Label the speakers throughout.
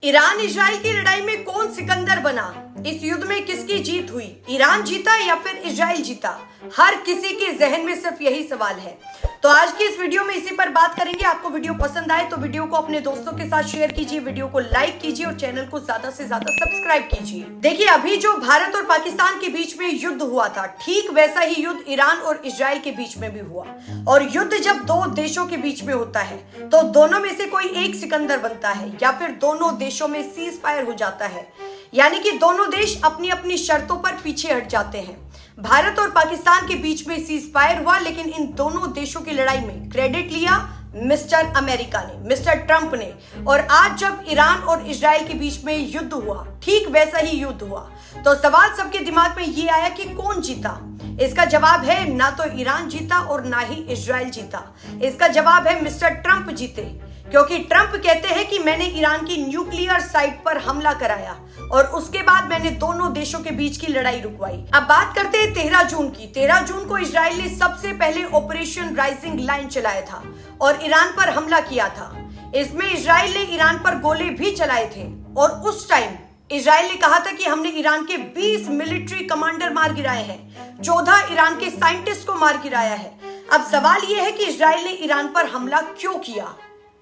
Speaker 1: Iran Israel की लड़ाई में कौन सिकंदर बना? इस युद्ध में किसकी जीत हुई? ईरान जीता या फिर इजराइल जीता? हर किसी के जहन में सिर्फ यही सवाल है। तो आज की इस वीडियो में इसी पर बात करेंगे। आपको वीडियो पसंद आए तो वीडियो को अपने दोस्तों के साथ शेयर कीजिए, वीडियो को लाइक कीजिए और चैनल को ज्यादा से ज्यादा सब्सक्राइब कीजिए। देखिए, अभी जो भारत और पाकिस्तान के बीच में युद्ध हुआ था, ठीक वैसा ही युद्ध ईरान और इजराइल के बीच में भी हुआ। और युद्ध जब दो देशों के बीच में होता है तो दोनों में से कोई एक सिकंदर बनता है या फिर दोनों देशों में सीज फायर हो जाता है, यानी कि दोनों देश अपनी अपनी शर्तों पर पीछे हट जाते हैं। भारत और पाकिस्तान के बीच में सीज फायर हुआ, लेकिन इन दोनों देशों की लड़ाई में क्रेडिट लिया मिस्टर अमेरिका ने, मिस्टर ट्रंप ने। और आज जब ईरान और इजराइल के बीच में युद्ध हुआ, ठीक वैसा ही युद्ध हुआ, तो सवाल सबके दिमाग में ये आया कि कौन जीता? इसका जवाब है ना तो ईरान जीता और ना ही इजराइल जीता। इसका जवाब है मिस्टर ट्रंप जीते, क्योंकि ट्रंप कहते हैं कि मैंने ईरान की न्यूक्लियर साइट पर हमला कराया और उसके बाद मैंने दोनों देशों के बीच की लड़ाई रुकवाई। अब बात करते हैं 13 जून की। 13 जून को इजराइल ने सबसे पहले ऑपरेशन राइजिंग लाइन चलाया था और ईरान पर हमला किया था। इसमें इजराइल ने ईरान पर गोले भी चलाए थे और उस टाइम इजराइल ने कहा था कि हमने ईरान के 20 मिलिट्री कमांडर मार गिराए हैं, 14 ईरान के साइंटिस्ट को मार गिराया है। अब सवाल यह है कि इजराइल ने ईरान पर हमला क्यों किया?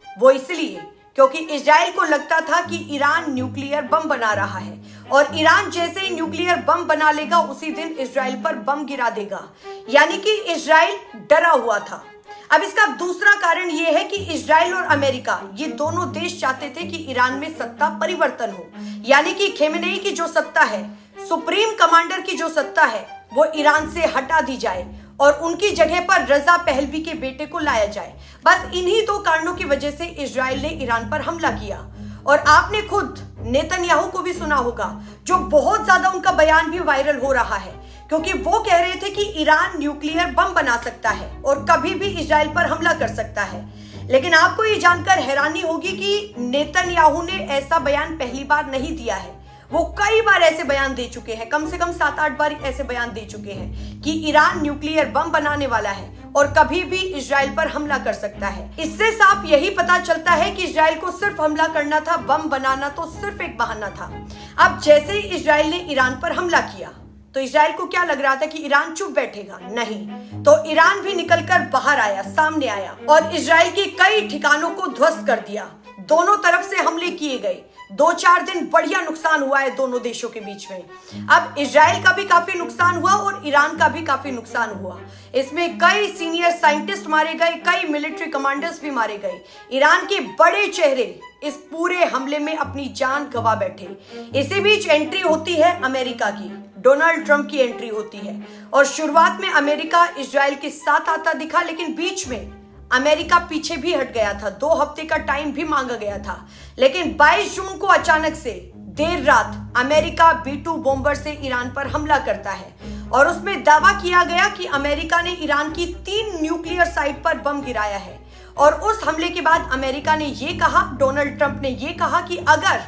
Speaker 1: वो इसलिए क्योंकि इजराइल को लगता था कि ईरान न्यूक्लियर बम बना रहा है और ईरान जैसे ही न्यूक्लियर बम बना लेगा उसी दिन इजराइल पर बम गिरा देगा, यानी कि इजराइल डरा हुआ था। अब इसका दूसरा कारण यह है कि इजराइल और अमेरिका, ये दोनों देश चाहते थे कि ईरान में सत्ता परिवर्तन हो, यानी कि खेमेनेई की जो सत्ता है, सुप्रीम कमांडर की जो सत्ता है, वो ईरान से हटा दी जाए और उनकी जगह पर रजा पहलवी के बेटे को लाया जाए। बस इन्हीं दो कारणों की वजह से इजराइल ने ईरान पर हमला किया। और आपने खुद नेतन्याहू को भी सुना होगा, जो बहुत ज्यादा उनका बयान भी वायरल हो रहा है, क्योंकि वो कह रहे थे कि ईरान न्यूक्लियर बम बना सकता है और कभी भी इजराइल पर हमला कर सकता है। लेकिन आपको ये जानकर हैरानी होगी कि नेतन्याहू ने ऐसा बयान पहली बार नहीं दिया है। वो कई बार ऐसे बयान दे चुके हैं, कम से कम 7-8 बार ऐसे बयान दे चुके हैं कि ईरान न्यूक्लियर बम बनाने वाला है और कभी भी इजराइल पर हमला कर सकता है। इससे साफ यही पता चलता है कि इजराइल को सिर्फ हमला करना था, बम बनाना तो सिर्फ एक बहाना था। अब जैसे ही इजराइल ने ईरान पर हमला किया तो इजराइल को क्या लग रहा था कि ईरान चुप बैठेगा? नहीं, तो ईरान भी निकलकर बाहर आया, सामने आया और इजराइल के कई ठिकानों को ध्वस्त कर दिया। दोनों तरफ से हमले किए गए। 2-4 दिन बढ़िया नुकसान हुआ है दोनों देशों के बीच में। अब इजराइल का भी काफी नुकसान हुआ और ईरान का भी काफी नुकसान हुआ। इसमें कई सीनियर साइंटिस्ट मारे गए, कई मिलिट्री कमांडर्स भी मारे गए। ईरान के बड़े चेहरे इस पूरे हमले में अपनी जान गंवा बैठे। इसी बीच एंट्री होती है अमेरिका की, डोनाल्ड ट्रंप की एंट्री होती है। और शुरुआत में अमेरिका इजराइल के साथ आता दिखा, लेकिन बीच में अमेरिका पीछे भी हट गया था। 2 हफ्ते का टाइम भी मांगा गया था, लेकिन 22 जून को अचानक से देर रात अमेरिका B-2 बॉम्बर से ईरान पर हमला करता है और उसमें दावा किया गया कि अमेरिका ने ईरान की 3 न्यूक्लियर साइट पर बम गिराया है। और उस हमले के बाद अमेरिका ने यह कहा, डोनाल्ड ट्रंप ने यह कहा कि अगर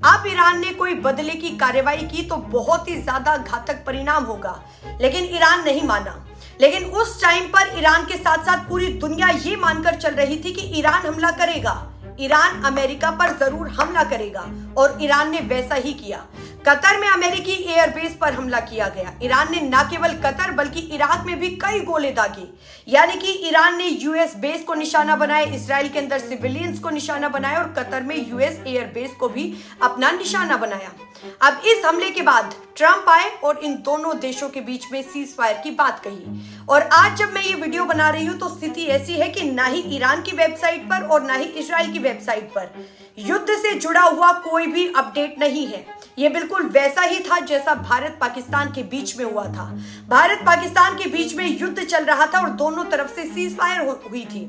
Speaker 1: अब ईरान ने कोई बदले की कार्रवाई की तो बहुत ही ज्यादा घातक परिणाम होगा। लेकिन ईरान नहीं माना। लेकिन उस टाइम पर ईरान के साथ साथ पूरी दुनिया ये मानकर चल रही थी कि ईरान हमला करेगा, ईरान अमेरिका पर जरूर हमला करेगा, और ईरान ने वैसा ही किया। कतर में अमेरिकी एयरबेस पर हमला किया गया। ईरान ने न केवल कतर बल्कि इराक में भी कई गोले दागे, यानी कि ईरान ने यूएस बेस को निशाना बनाया, इजराइल के अंदर सिविलियंस को निशाना बनाया और कतर में यूएस एयरबेस को भी अपना निशाना बनाया। अब इस हमले के बाद ट्रंप आए और इन दोनों देशों के बीच में सीज फायर की बात कही। और आज जब मैं ये वीडियो बना रही हूँ तो स्थिति ऐसी है कि ना ही ईरान की वेबसाइट पर और ना ही इजराइल की वेबसाइट पर युद्ध से जुड़ा हुआ कोई भी अपडेट नहीं है। ये बिल्कुल वैसा ही था जैसा भारत पाकिस्तान के बीच में हुआ था। भारत पाकिस्तान के बीच में युद्ध चल रहा था और दोनों तरफ से सीज फायर हुई थी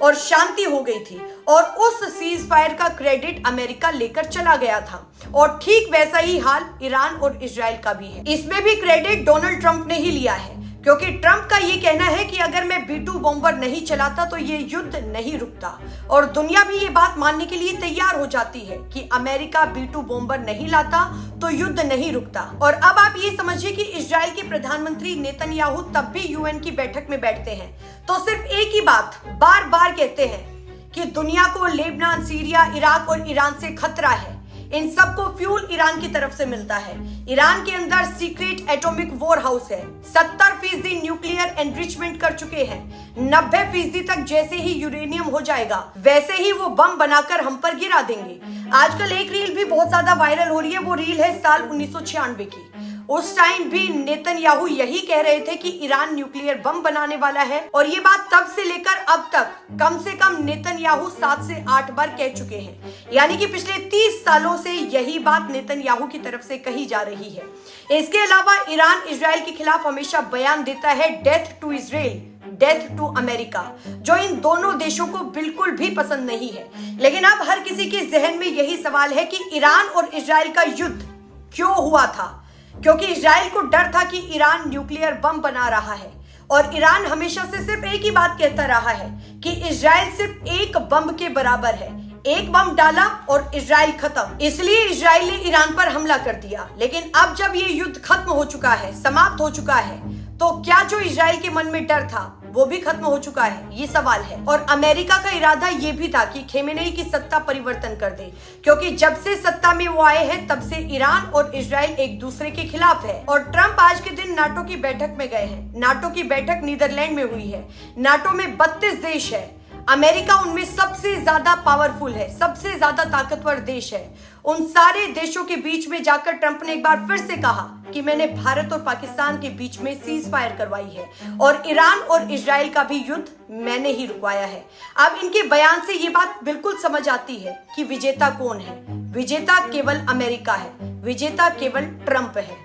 Speaker 1: और शांति हो गई थी, और उस सीज फायर का क्रेडिट अमेरिका लेकर चला गया था। और ठीक वैसा ही हाल ईरान और इजराइल का भी है। इसमें भी क्रेडिट डोनाल्ड ट्रंप ने ही लिया है, क्योंकि ट्रंप का ये कहना है कि अगर मैं B-2 बॉम्बर नहीं चलाता तो ये युद्ध नहीं रुकता। और दुनिया भी ये बात मानने के लिए तैयार हो जाती है कि अमेरिका B-2 बॉम्बर नहीं लाता तो युद्ध नहीं रुकता। और अब आप ये समझिए कि इजराइल के प्रधानमंत्री नेतन्याहू तब भी यूएन की बैठक में बैठते हैं तो सिर्फ एक ही बात बार बार कहते हैं कि दुनिया को लेबनान, सीरिया, इराक और ईरान से खतरा है। इन सबको फ्यूल ईरान की तरफ से मिलता है। ईरान के अंदर सीक्रेट एटॉमिक वॉर हाउस है। 70% न्यूक्लियर एनरिचमेंट कर चुके हैं। 90% तक जैसे ही यूरेनियम हो जाएगा वैसे ही वो बम बनाकर हम पर गिरा देंगे। आजकल एक रील भी बहुत ज्यादा वायरल हो रही है। वो रील है साल 1996 की। उस टाइम भी नेतन्याहू यही कह रहे थे कि ईरान न्यूक्लियर बम बनाने वाला है, और ये बात तब से लेकर अब तक कम से कम नेतन्याहू 7 से 8 बार कह चुके हैं। यानी कि पिछले 30 सालों से यही बात नेतन्याहू की तरफ से कही जा रही है। इसके अलावा ईरान इजराइल के खिलाफ हमेशा बयान देता है death to Israel, death to America, जो इन दोनों देशों को बिल्कुल भी पसंद नहीं है। लेकिन अब हर किसी के जहन में यही सवाल है कि ईरान और इजराइल का युद्ध क्यों हुआ था? क्योंकि इजराइल को डर था कि ईरान न्यूक्लियर बम बना रहा है, और ईरान हमेशा से सिर्फ एक ही बात कहता रहा है कि इजराइल सिर्फ एक बम के बराबर है। एक बम डाला और इजराइल खत्म। इसलिए इजराइल ने ईरान पर हमला कर दिया। लेकिन अब जब ये युद्ध खत्म हो चुका है, समाप्त हो चुका है, तो क्या जो इजराइल के मन में डर था वो भी खत्म हो चुका है? ये सवाल है। और अमेरिका का इरादा ये भी था कि खेमेनेई की सत्ता परिवर्तन कर दे, क्योंकि जब से सत्ता में वो आए हैं तब से ईरान और इजराइल एक दूसरे के खिलाफ है। और ट्रंप आज के दिन नाटो की बैठक में गए हैं। नाटो की बैठक नीदरलैंड में हुई है। नाटो में 32 देश है। अमेरिका उनमें सबसे ज्यादा पावरफुल है, सबसे ज्यादा ताकतवर देश है। उन सारे देशों के बीच में जाकर ट्रंप ने एक बार फिर से कहा कि मैंने भारत और पाकिस्तान के बीच में सीज फायर करवाई है, और ईरान और इजराइल का भी युद्ध मैंने ही रुकवाया है। अब इनके बयान से ये बात बिल्कुल समझ आती है कि विजेता कौन है। विजेता केवल अमेरिका है, विजेता केवल ट्रंप है।